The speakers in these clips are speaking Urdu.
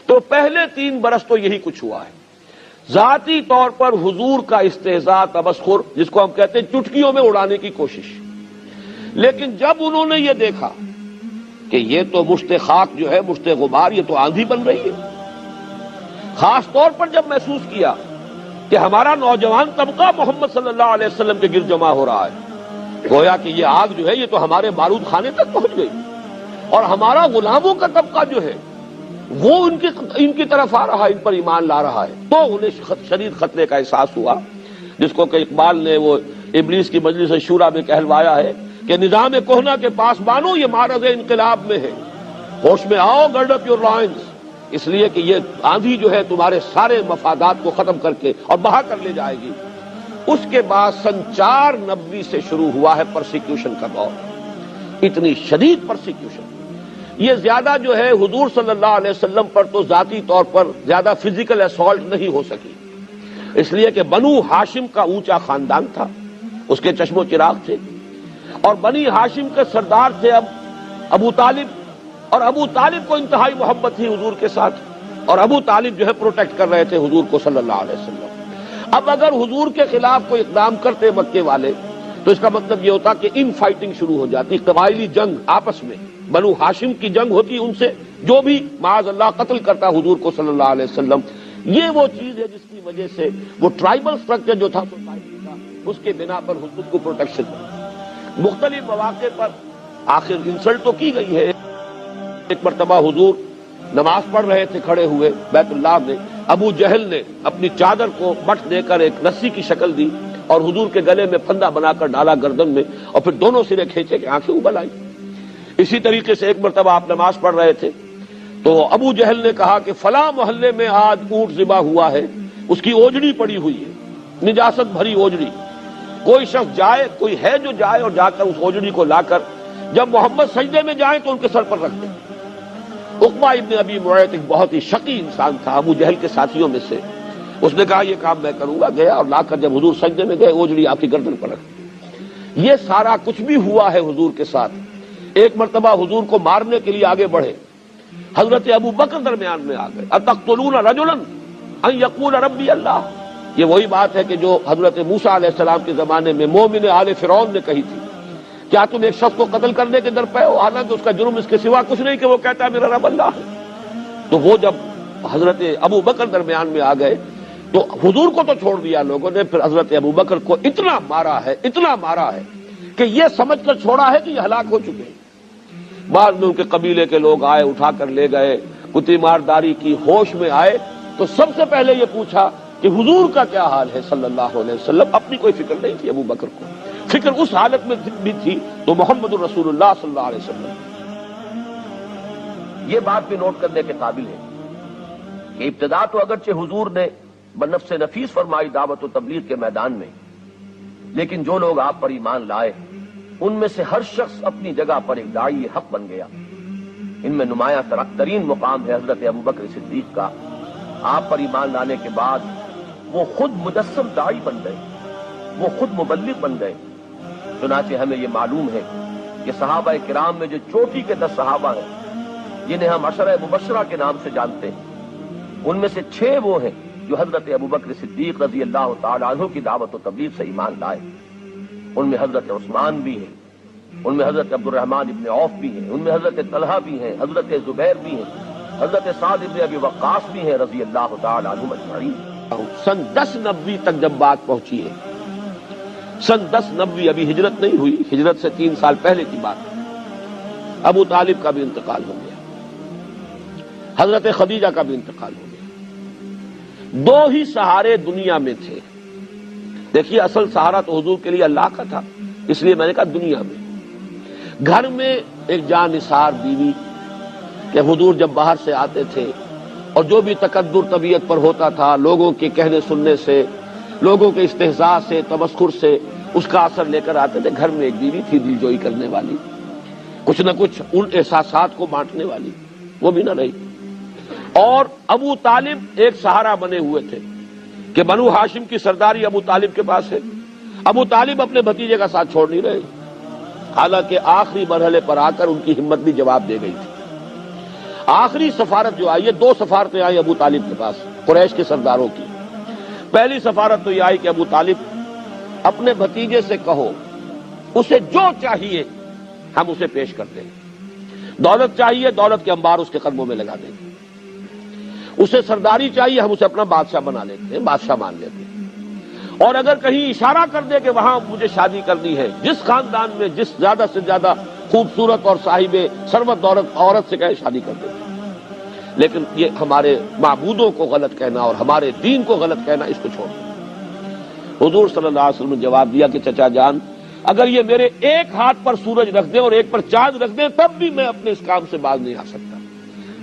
تو پہلے 3 برس تو یہی کچھ ہوا ہے، ذاتی طور پر حضور کا استہزاء، تمسخر، جس کو ہم کہتے ہیں چٹکیوں میں اڑانے کی کوشش۔ لیکن جب انہوں نے یہ دیکھا کہ یہ تو مشت خاک جو ہے، مشت غبار، یہ تو آندھی بن رہی ہے، خاص طور پر جب محسوس کیا کہ ہمارا نوجوان طبقہ محمد صلی اللہ علیہ وسلم کے گرد جمع ہو رہا ہے، گویا کہ یہ آگ جو ہے یہ تو ہمارے بارود خانے تک پہنچ گئی، اور ہمارا غلاموں کا طبقہ جو ہے وہ ان کی طرف آ رہا ہے، ان پر ایمان لا رہا ہے، تو انہیں شدید خطرے کا احساس ہوا، جس کو کہ اقبال نے وہ ابلیس کی مجلس شورا میں کہلوایا ہے کہ نظام کہنا کے پاس بانو یہ معرض انقلاب میں ہے، ہوش میں آؤ، گرڈ اپ یور لائنز، اس لیے کہ یہ آندھی جو ہے تمہارے سارے مفادات کو ختم کر کے اور بہا کر لے جائے گی۔ اس کے بعد سن 490 سے شروع ہوا ہے پرسیکیوشن کا دور، اتنی شدید پرسیکیوشن۔ یہ زیادہ جو ہے حضور صلی اللہ علیہ وسلم پر تو ذاتی طور پر زیادہ فزیکل اسالٹ نہیں ہو سکی، اس لیے کہ بنو ہاشم کا اونچا خاندان تھا، اس کے چشم و چراغ تھے، اور بنی ہاشم کے سردار تھے اب ابو طالب، اور ابو طالب کو انتہائی محبت تھی حضور کے ساتھ، اور ابو طالب جو ہے پروٹیکٹ کر رہے تھے حضور کو صلی اللہ علیہ وسلم۔ اب اگر حضور کے خلاف کوئی اقدام کرتے مکے والے تو اس کا مطلب یہ ہوتا کہ ان فائٹنگ شروع ہو جاتی، قبائلی جنگ آپس میں، بنو ہاشم کی جنگ ہوتی ان سے، جو بھی معاذ اللہ قتل کرتا حضور کو صلی اللہ علیہ وسلم۔ یہ وہ چیز ہے جس کی وجہ سے وہ ٹرائبل سٹرکچر جو تھا سوسائٹی کا، اس کے بنا پر حضور کو پروٹیکشن مختلف مواقع پر آخر انسلٹ تو کی گئی ہے۔ ایک مرتبہ حضور نماز پڑھ رہے تھے کھڑے ہوئے بیت اللہ میں، ابو جہل نے اپنی چادر کو بٹ دے کر ایک رسی کی شکل دی اور حضور کے گلے میں پھندا بنا کر ڈالا گردن میں، اور پھر دونوں سرے کھینچے کہ آنکھیں ابل آئی۔ اسی طریقے سے ایک مرتبہ آپ نماز پڑھ رہے تھے تو ابو جہل نے کہا کہ فلاں محلے میں آج اونٹ ذبح ہوا ہے، اس کی اوجڑی پڑی ہوئی ہے، نجاست بھری اوجڑی، کوئی شخص جائے، کوئی ہے جو جائے اور جا کر اس اوجڑی کو لا کر جب محمد سجدے میں جائیں تو ان کے سر پر رکھ دیں۔ عقبہ ابن ابی معیط ایک بہت ہی شقی انسان تھا ابو جہل کے ساتھیوں میں سے، اس نے کہا یہ کام میں کروں گا، گیا اور لا کر جب حضور سجدے میں گئے اوجڑی آپ کی گردن پر رکھ۔ یہ سارا کچھ بھی ہوا ہے حضور کے ساتھ۔ ایک مرتبہ حضور کو مارنے کے لیے آگے بڑھے، حضرت ابو بکر درمیان میں آ گئے، اتقتلون رجلا ان یقول ربی اللہ، یہ وہی بات ہے کہ جو حضرت موسیٰ علیہ السلام کے زمانے میں مومن آل فرعون نے کہی تھی، کیا تم ایک شخص کو قتل کرنے کے در پہ ہو حالانکہ اس کا جرم اس کے سوا کچھ نہیں کہ وہ کہتا ہے میرا رب اللہ ہے۔ تو وہ جب حضرت ابو بکر درمیان میں آ گئے تو حضور کو تو چھوڑ دیا لوگوں نے، پھر حضرت ابو بکر کو اتنا مارا ہے کہ یہ سمجھ کر چھوڑا ہے کہ یہ ہلاک ہو چکے ہیں۔ بعد میں ان کے قبیلے کے لوگ آئے، اٹھا کر لے گئے، کتی مارداری کی، ہوش میں آئے تو سب سے پہلے یہ پوچھا کہ حضور کا کیا حال ہے صلی اللہ علیہ وسلم۔ اپنی کوئی فکر نہیں تھی ابو بکر کو، فکر اس حالت میں بھی تھی تو محمد الرسول اللہ صلی اللہ علیہ وسلم۔ یہ بات بھی نوٹ کرنے کے قابل ہے کہ ابتدا تو اگرچہ حضور نے بنفس نفیس فرمائی دعوت و تبلیغ کے میدان میں، لیکن جو لوگ آپ پر ایمان لائے ان میں سے ہر شخص اپنی جگہ پر ایک داعی حق بن گیا۔ ان میں نمایاں ترین مقام ہے حضرت ابوبکر صدیق کا۔ آپ پر ایمان لانے کے بعد وہ خود مجسم داعی بن گئے، وہ خود مبلغ بن گئے۔ چنانچہ ہمیں یہ معلوم ہے کہ صحابہ کرام میں جو چوٹی کے 10 صحابہ ہیں جنہیں ہم عشرہ مبشرہ کے نام سے جانتے ہیں، ان میں سے 6 وہ ہیں جو حضرت ابوبکر صدیق رضی اللہ تعالیٰ عنہ کی دعوت و تبلیغ سے ایمان لائے۔ ان میں حضرت عثمان بھی ہیں، ان میں حضرت عبد الرحمن ابن عوف بھی ہیں، ان میں حضرت طلحہ بھی ہیں، حضرت زبیر بھی ہیں، حضرت سعد ابن ابی وقاص بھی ہیں رضی اللہ تعالیٰ عنہم اجمعین۔ سن 1090 تک جب بات پہنچی ہے، سن 1090 ابھی ہجرت نہیں ہوئی، ہجرت سے 3 سال پہلے کی بات ہے، ابو طالب کا بھی انتقال ہو گیا، حضرت خدیجہ کا بھی انتقال ہو گیا۔ 2 ہی سہارے دنیا میں تھے۔ دیکھیے اصل سہارا تو حضور کے لیے اللہ کا تھا، اس لیے میں نے کہا دنیا میں۔ گھر میں ایک جاں نثار بیوی کہ حضور جب باہر سے آتے تھے اور جو بھی تکدر طبیعت پر ہوتا تھا، لوگوں کے کہنے سننے سے، لوگوں کے استہزاء سے، تمسخر سے اس کا اثر لے کر آتے تھے۔ گھر میں ایک بیوی تھی دلجوئی کرنے والی، کچھ نہ کچھ ان احساسات کو بانٹنے والی، وہ بھی نہ رہی۔ اور ابو طالب ایک سہارا بنے ہوئے تھے کہ بنو ہاشم کی سرداری ابو طالب کے پاس ہے، ابو طالب اپنے بھتیجے کا ساتھ چھوڑ نہیں رہے، حالانکہ آخری مرحلے پر آ کر ان کی ہمت بھی جواب دے گئی تھی۔ آخری سفارت جو آئی ہے، 2 سفارتیں آئی ابو طالب کے پاس قریش کے سرداروں کی۔ پہلی سفارت تو یہ آئی کہ ابو طالب اپنے بھتیجے سے کہو اسے جو چاہیے ہم اسے پیش کر دیں، دولت چاہیے دولت کے انبار اس کے قدموں میں لگا دیں گے، اسے سرداری چاہیے ہم اسے اپنا بادشاہ بنا لیتے ہیں، بادشاہ مان لیتے ہیں، اور اگر کہیں اشارہ کر دے کہ وہاں مجھے شادی کرنی ہے، جس خاندان میں جس زیادہ سے زیادہ خوبصورت اور صاحب ثروت دولت عورت سے کہے شادی کر دیں، لیکن یہ ہمارے معبودوں کو غلط کہنا اور ہمارے دین کو غلط کہنا، اس کو چھوڑ دیں۔ حضور صلی اللہ علیہ وسلم نے جواب دیا کہ چچا جان، اگر یہ میرے ایک ہاتھ پر سورج رکھ دیں اور ایک پر چاند رکھ دیں تب بھی میں اپنے اس کام سے باز نہیں آ سکتا،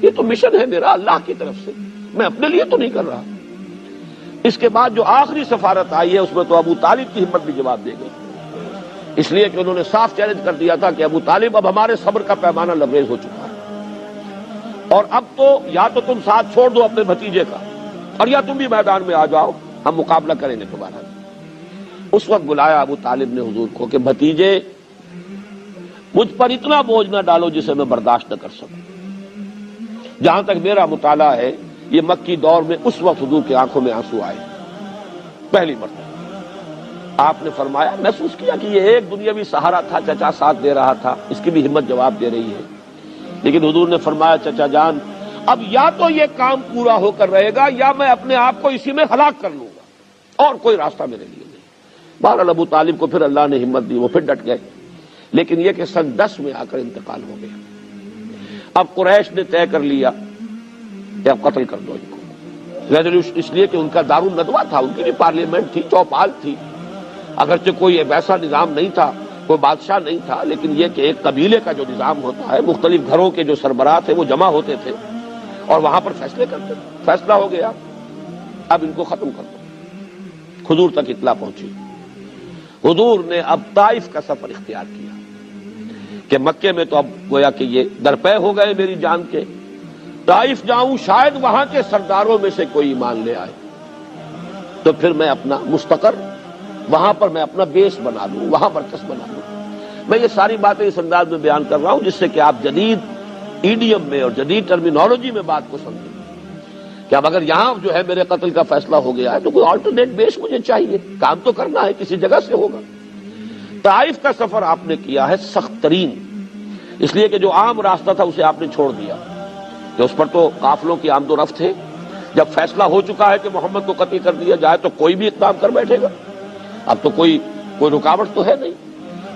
یہ تو مشن ہے میرا اللہ کی طرف سے، میں اپنے لیے تو نہیں کر رہا۔ اس کے بعد جو آخری سفارت آئی ہے اس میں تو ابو طالب کی ہمت بھی جواب دے گئی، اس لیے کہ انہوں نے صاف چیلنج کر دیا تھا کہ ابو طالب اب ہمارے صبر کا پیمانہ لبریز ہو چکا ہے، اور اب تو یا تو تم ساتھ چھوڑ دو اپنے بھتیجے کا، اور یا تم بھی میدان میں آ جاؤ، ہم مقابلہ کریں گے تمہارا۔ اس وقت بلایا ابو طالب نے حضور کو کہ بھتیجے مجھ پر اتنا بوجھ نہ ڈالو جسے میں برداشت نہ کر سکوں۔ جہاں تک میرا مطالعہ ہے یہ مکی دور میں اس وقت حضور کی آنکھوں میں آنسو آئے پہلی مرتبہ۔ آپ نے فرمایا، محسوس کیا کہ یہ ایک دنیاوی سہارا تھا، چچا ساتھ دے رہا تھا، اس کی بھی ہمت جواب دے رہی ہے، لیکن حضور نے فرمایا چچا جان اب یا تو یہ کام پورا ہو کر رہے گا یا میں اپنے آپ کو اسی میں ہلاک کر لوں گا، اور کوئی راستہ میرے لیے نہیں۔ بہرحال ابو طالب کو پھر اللہ نے ہمت دی، وہ پھر ڈٹ گئے، لیکن یہ کہ سن 10 میں آ کر انتقال ہو گیا۔ اب قریش نے طے کر لیا کہ اب قتل کر دو ان کو، ریزولوشن، اس لیے کہ ان کا دارالندوہ تھا، ان کی بھی پارلیمنٹ تھی، چوپال تھی، اگرچہ کوئی ویسا نظام نہیں تھا، کوئی بادشاہ نہیں تھا، لیکن یہ کہ ایک قبیلے کا جو نظام ہوتا ہے، مختلف گھروں کے جو سربراہ تھے وہ جمع ہوتے تھے اور وہاں پر فیصلے کرتے تھے۔ فیصلہ ہو گیا اب ان کو ختم کر دو۔ حضور تک اطلاع پہنچی، حضور نے اب طائف کا سفر اختیار کیا کہ مکے میں تو اب گویا کہ یہ درپے ہو گئے میری جان کے، طائف جاؤں شاید وہاں کے سرداروں میں سے کوئی ایمان لے آئے، تو پھر میں اپنا مستقر وہاں پر میں اپنا بیس بنا لوں، وہاں مرکز بنا لوں۔ میں یہ ساری باتیں اس انداز میں بیان کر رہا ہوں جس سے کہ آپ جدید ایڈیم میں اور جدید ٹرمینالوجی میں بات کو سمجھیں کہ اب اگر یہاں جو ہے میرے قتل کا فیصلہ ہو گیا ہے تو کوئی آلٹرنیٹ بیس مجھے چاہیے، کام تو کرنا ہے، کسی جگہ سے ہوگا۔ طائف کا سفر آپ نے کیا ہے سخت ترین، اس لیے کہ جو عام راستہ تھا اسے آپ نے چھوڑ دیا کہ اس پر تو قافلوں کی آمد و رفت ہے، جب فیصلہ ہو چکا ہے کہ محمد کو قتل کر دیا جائے تو کوئی بھی اقدام کر بیٹھے گا، اب تو کوئی رکاوٹ تو ہے نہیں۔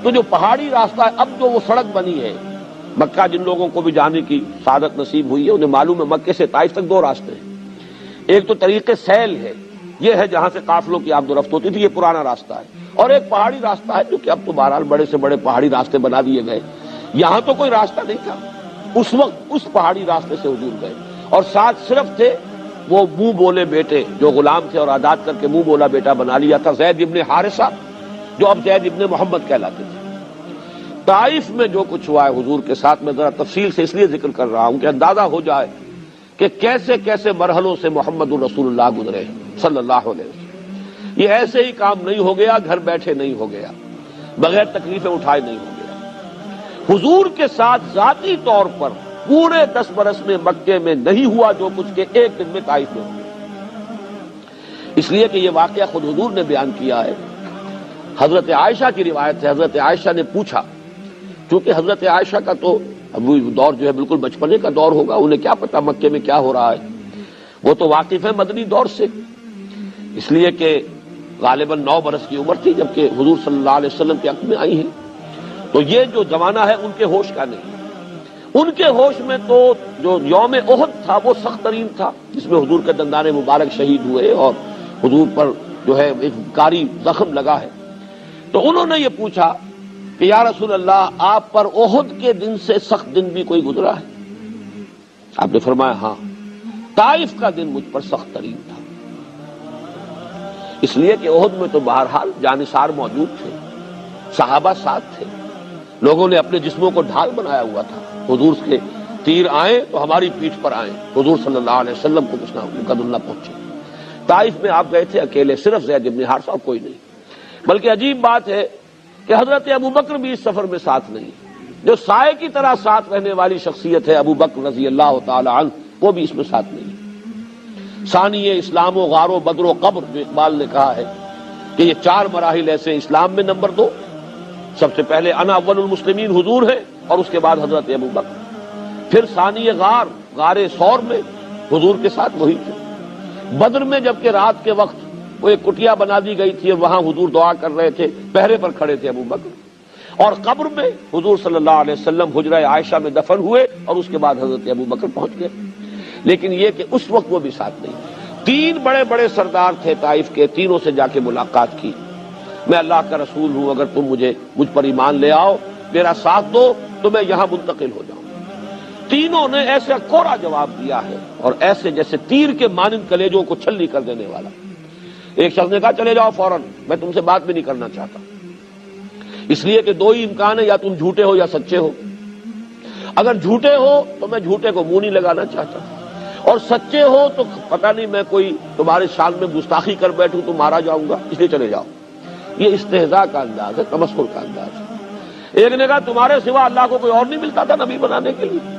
تو جو پہاڑی راستہ ہے، اب جو وہ سڑک بنی ہے مکہ، جن لوگوں کو بھی جانے کی سعادت نصیب ہوئی ہے انہیں معلوم ہے مکے سے طائف تک 2 راستے ہیں، ایک تو طریق سیل ہے، یہ ہے جہاں سے قافلوں کی آمد و رفت ہوتی تھی، یہ پرانا راستہ ہے، اور ایک پہاڑی راستہ ہے جو کہ اب تو بہرحال بڑے سے بڑے پہاڑی راستے بنا دیے گئے۔ یہاں تو کوئی راستہ نہیں تھا، اس وقت اس پہاڑی راستے سے حضور گئے، اور ساتھ صرف تھے وہ منہ بولے بیٹے جو غلام تھے اور آزاد کر کے منہ بولا بیٹا بنا لیا تھا، زید ابن حارثہ جو اب زید ابن محمد کہلاتے تھے۔ طائف میں جو کچھ ہوا ہے حضور کے ساتھ میں ذرا تفصیل سے اس لیے ذکر کر رہا ہوں کہ اندازہ ہو جائے کہ کیسے کیسے مرحلوں سے محمد الرسول اللہ گزرے صلی اللہ علیہ وسلم۔ یہ ایسے ہی کام نہیں ہو گیا، گھر بیٹھے نہیں ہو گیا، بغیر تکلیفیں اٹھائے نہیں ہو گیا۔ حضور کے ساتھ ذاتی طور پر پورے 10 برس میں مکے میں نہیں ہوا جو کچھ کہ ایک دن میں طائف میں ہوا، اس لیے کہ یہ واقعہ خود حضور نے بیان کیا ہے۔ حضرت عائشہ کی روایت ہے، حضرت عائشہ نے پوچھا، چونکہ حضرت عائشہ کا تو ابھی دور جو ہے بالکل بچپنے کا دور ہوگا، انہیں کیا پتا مکے میں کیا ہو رہا ہے، وہ تو واقف ہے مدنی دور سے، اس لیے کہ غالباً 9 برس کی عمر تھی جبکہ حضور صلی اللہ علیہ وسلم کے حق میں آئی ہیں، تو یہ جو زمانہ ہے ان کے ہوش کا نہیں۔ ان کے ہوش میں تو جو یوم احد تھا وہ سخت ترین تھا، جس میں حضور کے دندان مبارک شہید ہوئے اور حضور پر جو ہے ایک کاری زخم لگا ہے، تو انہوں نے یہ پوچھا کہ یا رسول اللہ آپ پر احد کے دن سے سخت دن بھی کوئی گزرا ہے؟ آپ نے فرمایا ہاں، طائف کا دن مجھ پر سخت ترین تھا، اس لیے کہ احد میں تو بہرحال جانثار موجود تھے، صحابہ ساتھ تھے، لوگوں نے اپنے جسموں کو ڈھال بنایا ہوا تھا، حضور کے تیر آئیں تو ہماری پیٹھ پر آئیں، حضور صلی اللہ علیہ وسلم کو کچھ نہ پہنچے۔ طائف میں آپ گئے تھے اکیلے، صرف زید بن حارثہ اور کوئی نہیں، بلکہ عجیب بات ہے کہ حضرت ابو بکر بھی اس سفر میں ساتھ نہیں، جو سائے کی طرح ساتھ رہنے والی شخصیت ہے ابو بکر رضی اللہ تعالی عنہ، وہ بھی اس میں ساتھ نہیں۔ ثانی اسلام و غار و بدر و قبر، جو اقبال نے کہا ہے کہ یہ 4 مراحل ایسے اسلام میں نمبر 2، سب سے پہلے انا اول المسلمین حضور ہے، اور اس کے بعد حضرت ابو بکر، پھر ثانی غار ثور میں حضور کے ساتھ وہی تھے، بدر میں جبکہ رات کے وقت وہ ایک کٹیا بنا دی گئی تھی اور وہاں حضور دعا کر رہے تھے، پہرے پر کھڑے تھے ابو بکر، اور قبر میں حضور صلی اللہ علیہ وسلم حجرہ عائشہ میں دفن ہوئے اور اس کے بعد حضرت ابو بکر پہنچ گئے۔ لیکن یہ کہ اس وقت وہ بھی ساتھ نہیں۔ 3 بڑے بڑے سردار تھے طائف کے، تینوں سے جا کے ملاقات کی، میں اللہ کا رسول ہوں، اگر تم مجھ پر ایمان لے آؤ، میرا ساتھ دو تو میں یہاں منتقل ہو جاؤں۔ تینوں نے ایسا کوڑا جواب دیا ہے، اور ایسے جیسے تیر کے مانند کلیجوں کو چھلنی کر دینے والا۔ ایک شخص نے کہا چلے جاؤ فوراً، میں تم سے بات بھی نہیں کرنا چاہتا، اس لیے کہ 2 ہی امکان ہے، یا تم جھوٹے ہو یا سچے ہو۔ اگر جھوٹے ہو تو میں جھوٹے کو منہ نہیں لگانا چاہتا، اور سچے ہو تو پتہ نہیں میں کوئی تمہارے شان میں گستاخی کر بیٹھوں تو مارا جاؤں گا، اس لیے چلے جاؤ۔ یہ استہزاء کا انداز ہے، تمسخر کا انداز ہے۔ ایک نے کہا تمہارے سوا اللہ کو کوئی اور نہیں ملتا تھا نبی بنانے کے لیے؟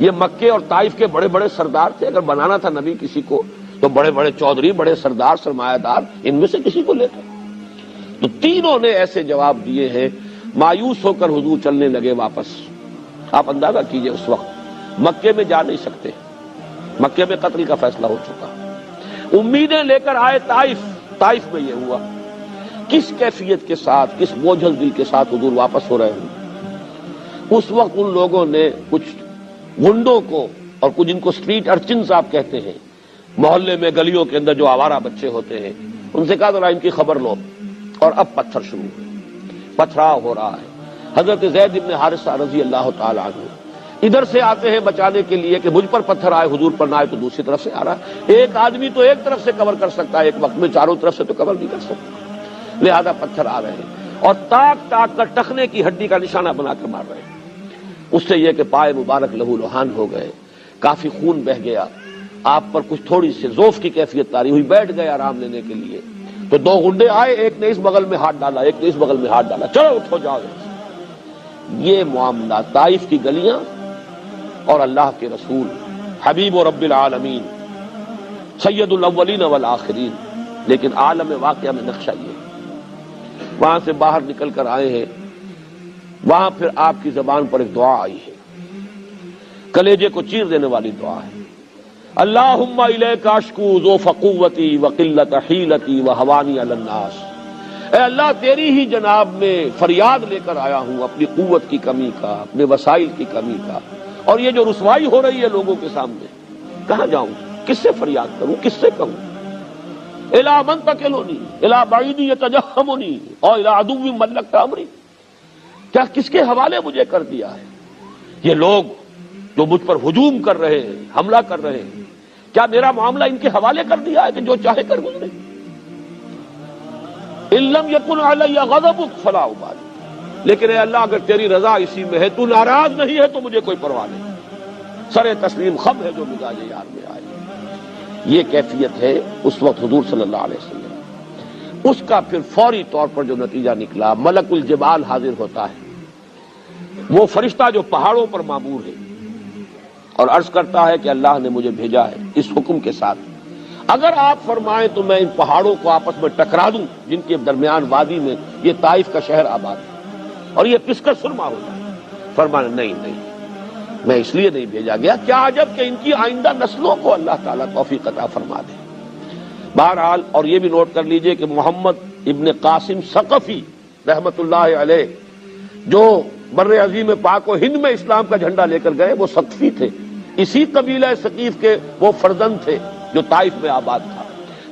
یہ مکے اور طائف کے بڑے بڑے سردار تھے، اگر بنانا تھا نبی کسی کو تو بڑے بڑے چودھری، بڑے سردار، سرمایہ دار، ان میں سے کسی کو لیتا۔ تو تینوں نے ایسے جواب دیے ہیں۔ مایوس ہو کر حضور چلنے لگے واپس۔ آپ اندازہ کیجئے اس وقت مکے میں جا نہیں سکتے، مکے میں قتل کا فیصلہ ہو چکا، امیدیں لے کر آئے طائف میں یہ ہوا۔ کس کیفیت کے ساتھ، کس بوجھل دل کے ساتھ حضور واپس ہو رہے ہیں۔ اس وقت ان لوگوں نے کچھ گنڈوں کو اور کچھ ان کو سٹریٹ ارچنز آپ کہتے ہیں، محلے میں گلیوں کے اندر جو آوارہ بچے ہوتے ہیں، ان سے کہا ذرا ان کی خبر لو، اور اب پتھر شروع ہوئے، پتھراؤ ہو رہا ہے۔ حضرت زید بن حارثہ رضی اللہ تعالی عنہ ادھر سے آتے ہیں بچانے کے لیے کہ مجھ پر پتھر آئے، حضور پر نہ آئے، تو دوسری طرف سے آ رہا ہے۔ ایک آدمی تو ایک طرف سے کور کر سکتا ہے ایک وقت میں، چاروں طرف سے تو کور نہیں کر سکتا، لہذا پتھر آ رہے ہیں اور تاک تاک کر ٹخنے کی ہڈی کا نشانہ بنا کر مار رہے ہیں۔ اس سے یہ کہ پائے مبارک لہو لہان ہو گئے، کافی خون بہ گیا، آپ پر کچھ تھوڑی سی ذوف کی کیفیت طاری ہوئی، بیٹھ گئے آرام لینے کے لیے۔ تو 2 گنڈے آئے، ایک نے اس بغل میں ہاتھ ڈالا، ایک نے اس بغل میں ہاتھ ڈالا، چلو اٹھو جاؤ۔ یہ معاملہ طائف کی گلیاں اور اللہ کے رسول حبیب و رب العالمین سید الاولین والآخرین، لیکن عالم واقعہ میں نقشہ یہ، وہاں سے باہر نکل کر آئے ہیں، وہاں پھر آپ کی زبان پر ایک دعا آئی ہے، کلیجے کو چیر دینے والی دعا ہے۔ اللہم الیک اشکو ضعف قوتی وقلت حیلتی وہوانی علی الناس، اے اللہ تیری ہی جناب میں فریاد لے کر آیا ہوں اپنی قوت کی کمی کا، اپنے وسائل کی کمی کا، اور یہ جو رسوائی ہو رہی ہے لوگوں کے سامنے، کہاں جاؤں، کس سے فریاد کروں، کس سے کہوں؟ الی من تکلنی الی بعید یتجہمنی اور الی عدو ملکت امری، کیا کس کے حوالے مجھے کر دیا ہے؟ یہ لوگ جو مجھ پر ہجوم کر رہے ہیں، حملہ کر رہے ہیں، کیا میرا معاملہ ان کے حوالے کر دیا ہے کہ جو چاہے کر گزرے؟ ان لم یکن علی غضبک فلا ابالی، لیکن اے اللہ اگر تیری رضا اسی میں ہے، تو ناراض نہیں ہے تو مجھے کوئی پرواہ نہیں، سر تسلیم خم ہے جو مزاج یار میں آئے۔ یہ کیفیت ہے اس وقت حضور صلی اللہ علیہ وسلم۔ اس کا پھر فوری طور پر جو نتیجہ نکلا، ملک الجبال حاضر ہوتا ہے، وہ فرشتہ جو پہاڑوں پر مامور ہے، اور عرض کرتا ہے کہ اللہ نے مجھے بھیجا ہے اس حکم کے ساتھ، اگر آپ فرمائیں تو میں ان پہاڑوں کو آپس میں ٹکرا دوں جن کے درمیان وادی میں یہ طائف کا شہر آباد ہے، اور یہ پس کر سرما ہو جائے۔ فرمایا نہیں، میں اس لیے نہیں بھیجا گیا، کیا عجب کہ ان کی آئندہ نسلوں کو اللہ تعالیٰ توفیق عطا فرما دے۔ بہرحال، اور یہ بھی نوٹ کر لیجئے کہ محمد ابن قاسم ثقفی رحمت اللہ علیہ جو بر عظیم پاک و ہند میں اسلام کا جھنڈا لے کر گئے، وہ ثقفی تھے، اسی قبیلہ ثقیف کے وہ فرزند تھے جو طائف میں آباد تھا۔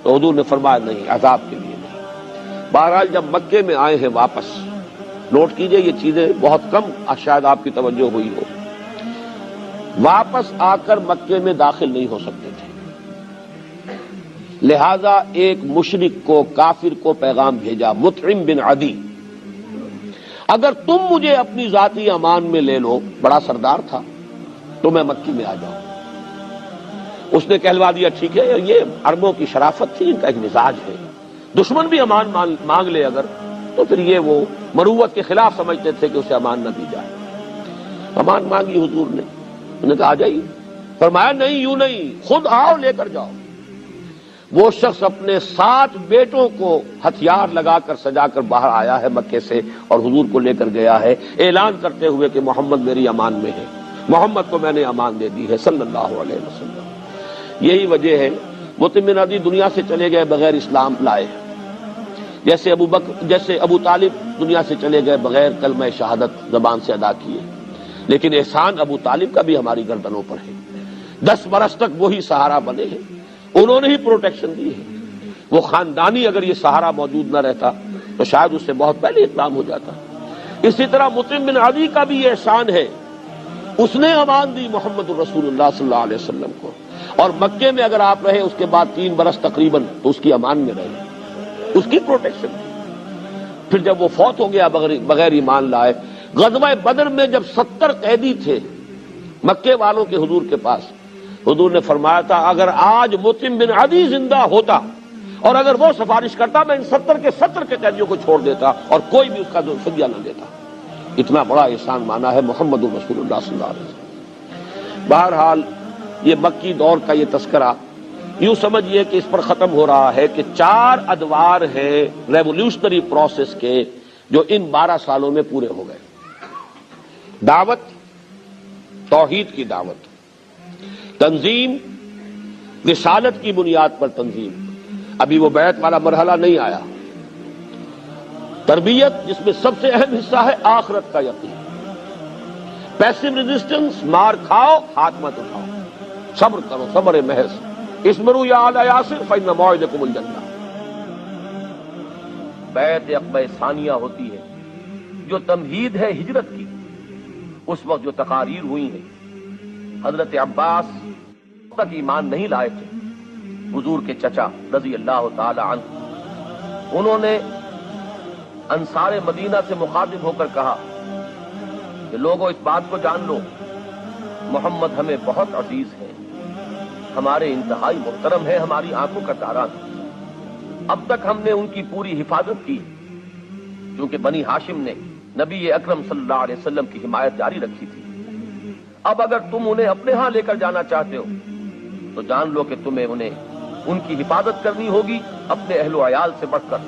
تو حضور نے فرمایا نہیں، عذاب کے لیے نہیں۔ بہرحال جب مکے میں آئے ہیں واپس، نوٹ کیجئے یہ چیزیں بہت کم شاید آپ کی توجہ ہوئی ہو، واپس آ کر مکے میں داخل نہیں ہو سکتے تھے، لہذا ایک مشرک کو، کافر کو پیغام بھیجا، مطعم بن عدی، اگر تم مجھے اپنی ذاتی امان میں لے لو، بڑا سردار تھا، تو میں مکی میں آ جاؤں۔ اس نے کہلوا دیا ٹھیک ہے، یہ عربوں کی شرافت تھی، ان کا ایک مزاج ہے، دشمن بھی امان مانگ لے اگر، تو پھر یہ وہ مروت کے خلاف سمجھتے تھے کہ اسے امان نہ دی جائے۔ امان مانگی حضور نے، انہوں نے کہا آ جائیے، فرمایا نہیں یوں نہیں، خود آؤ لے کر جاؤ۔ وہ شخص اپنے 7 بیٹوں کو ہتھیار لگا کر سجا کر باہر آیا ہے مکے سے اور حضور کو لے کر گیا ہے، اعلان کرتے ہوئے کہ محمد میری امان میں ہے، محمد کو میں نے امان دے دی ہے صلی اللہ علیہ وسلم۔ یہی وجہ ہے مطعم بن عدی دنیا سے چلے گئے بغیر اسلام لائے، جیسے ابو طالب دنیا سے چلے گئے بغیر کلمہ شہادت زبان سے ادا کیے، لیکن احسان ابو طالب کا بھی ہماری گردنوں پر ہے۔ 10 برس تک وہی سہارا بنے ہیں، انہوں نے ہی پروٹیکشن دی ہے۔ وہ خاندانی اگر یہ سہارا موجود نہ رہتا تو شاید اس سے بہت پہلے اقدام ہو جاتا۔ اسی طرح مطعم بن عدی کا بھی یہ احسان ہے، اس نے امان دی محمد الرسول اللہ صلی اللہ علیہ وسلم کو، اور مکے میں اگر آپ رہے اس کے بعد 3 برس تقریباً تو اس کی امان میں رہے، اس کی پروٹیکشن دی۔ پھر جب وہ فوت ہو گیا بغیر ایمان لائے، غزوہ بدر میں جب 70 قیدی تھے مکے والوں کے حضور کے پاس، حضور نے فرمایا تھا اگر آج مطعم بن عدی زندہ ہوتا اور اگر وہ سفارش کرتا میں ان 70 کے 70 کے قیدیوں کو چھوڑ دیتا اور کوئی بھی اس کا فدیہ نہ دیتا۔ اتنا بڑا احسان مانا ہے محمد رسول اللہ صلی اللہ علیہ وسلم۔ بہرحال یہ مکی دور کا یہ تذکرہ یوں سمجھیے کہ اس پر ختم ہو رہا ہے کہ 4 ادوار ہیں ریولیوشنری پروسیس کے جو ان 12 سالوں میں پورے ہو گئے۔ دعوت، توحید کی دعوت، تنظیم، رسالت کی بنیاد پر تنظیم، ابھی وہ بیعت والا مرحلہ نہیں آیا، تربیت جس میں سب سے اہم حصہ ہے آخرت کا یقین، پیسو ریزسٹنس، مار کھاؤ ہاتھ مت اٹھاؤ، صبر کرو صبر محض، اسمروا یا آل یاسر فإن موعدکم الجنہ۔ بیعت عقبہ ثانیہ ہوتی ہے جو تمہید ہے ہجرت کی۔ اس وقت جو تقاریر ہوئی ہیں، حضرت عباس تک ایمان نہیں لائے تھے، حضور کے چچا رضی اللہ تعالی عنہ، انہوں نے انصار مدینہ سے مخاطب ہو کر کہا کہ لوگوں اس بات کو جان لو، محمد ہمیں بہت عزیز ہے، ہمارے انتہائی محترم ہے، ہماری آنکھوں کا تارا ہے، اب تک ہم نے ان کی پوری حفاظت کی کیونکہ بنی ہاشم نے نبی اکرم صلی اللہ علیہ وسلم کی حمایت جاری رکھی تھی۔ اب اگر تم انہیں اپنے ہاں لے کر جانا چاہتے ہو تو جان لو کہ تمہیں انہیں ان کی حفاظت کرنی ہوگی اپنے اہل و عیال سے بڑھ کر،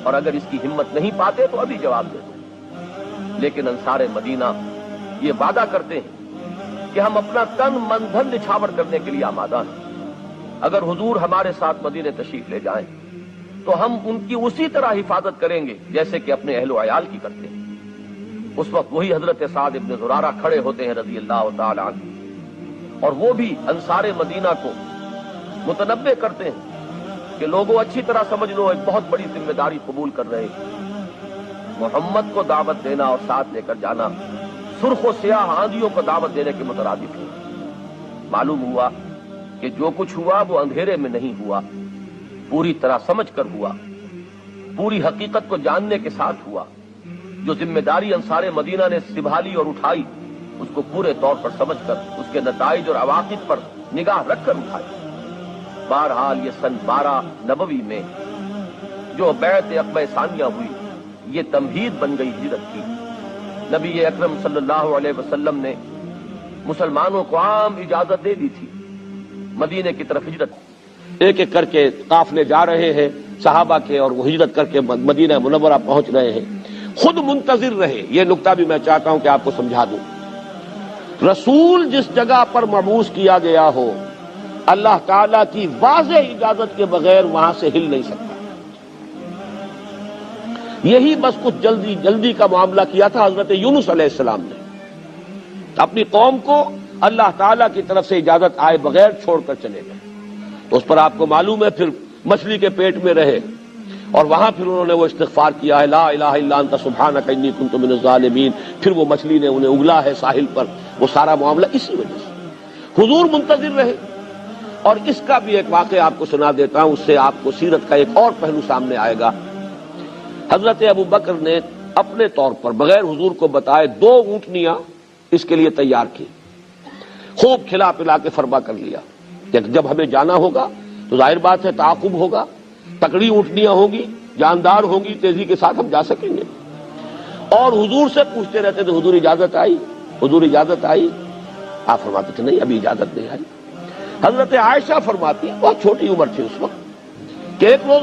اور اگر اس کی ہمت نہیں پاتے تو ابھی جواب دے دو۔ لیکن انصار مدینہ یہ وعدہ کرتے ہیں کہ ہم اپنا تن من دھن نچھاور کرنے کے لیے آمادہ ہیں، اگر حضور ہمارے ساتھ مدینے تشریف لے جائیں تو ہم ان کی اسی طرح حفاظت کریں گے جیسے کہ اپنے اہل و عیال کی کرتے ہیں۔ اس وقت وہی حضرت سعد ابن زرارہ کھڑے ہوتے ہیں رضی اللہ تعالی عنہ، اور وہ بھی انصار مدینہ کو متنبہ کرتے ہیں کہ لوگوں اچھی طرح سمجھ لو ایک بہت بڑی ذمہ داری قبول کر رہے ہیں، محمد کو دعوت دینا اور ساتھ لے کر جانا سرخ و سیاہ آندھیوں کو دعوت دینے کے مترادف ہے۔ معلوم ہوا کہ جو کچھ ہوا وہ اندھیرے میں نہیں ہوا، پوری طرح سمجھ کر ہوا، پوری حقیقت کو جاننے کے ساتھ ہوا۔ جو ذمہ داری انصار مدینہ نے سنبھالی اور اٹھائی اس کو پورے طور پر سمجھ کر اس کے نتائج اور عواقب پر نگاہ رکھ کر اٹھائی۔ بہرحال یہ سن 12 نبوی میں جو بیعت عقبہ ثانیہ ہوئی یہ تمہید بن گئی ہجرت کی۔ نبی اکرم صلی اللہ علیہ وسلم نے مسلمانوں کو عام اجازت دے دی تھی مدینے کی طرف ہجرت۔ ایک ایک کر کے قافلے جا رہے ہیں صحابہ کے، اور وہ ہجرت کر کے مدینہ منورہ پہنچ رہے ہیں۔ خود منتظر رہے، یہ نقطہ بھی میں چاہتا ہوں کہ آپ کو سمجھا دوں۔ رسول جس جگہ پر مبعوث کیا گیا ہو، اللہ تعالی کی واضح اجازت کے بغیر وہاں سے ہل نہیں سکتا۔ یہی بس کچھ جلدی کا معاملہ کیا تھا حضرت یونس علیہ السلام نے، اپنی قوم کو اللہ تعالیٰ کی طرف سے اجازت آئے بغیر چھوڑ کر چلے گئے۔ تو اس پر آپ کو معلوم ہے پھر مچھلی کے پیٹ میں رہے، اور وہاں پھر انہوں نے وہ استغفار کیا ہے، لا الہ الا انت سبحانک انی کنت من الظالمین، پھر وہ مچھلی نے انہیں اگلا ہے ساحل پر، وہ سارا معاملہ اسی وجہ سے۔ حضور منتظر رہے۔ اور اس کا بھی ایک واقعہ آپ کو سنا دیتا ہوں، اس سے آپ کو سیرت کا ایک اور پہلو سامنے آئے گا۔ حضرت ابو بکر نے اپنے طور پر بغیر حضور کو بتائے 2 اونٹنیاں اس کے لیے تیار کی، خوب کھلا پلا کے فرما کر لیا کہ جب ہمیں جانا ہوگا تو ظاہر بات ہے تعاقب ہوگا، تکڑی اونٹنیاں ہوں گی، جاندار ہوں گی، تیزی کے ساتھ ہم جا سکیں گے۔ اور حضور سے پوچھتے رہتے تھے حضور اجازت آئی، حضور اجازت آئی؟ آپ فرماتے تھے نہیں ابھی اجازت نہیں آئی۔ حضرت عائشہ فرماتی، بہت چھوٹی عمر تھی اس وقت، کہ ایک روز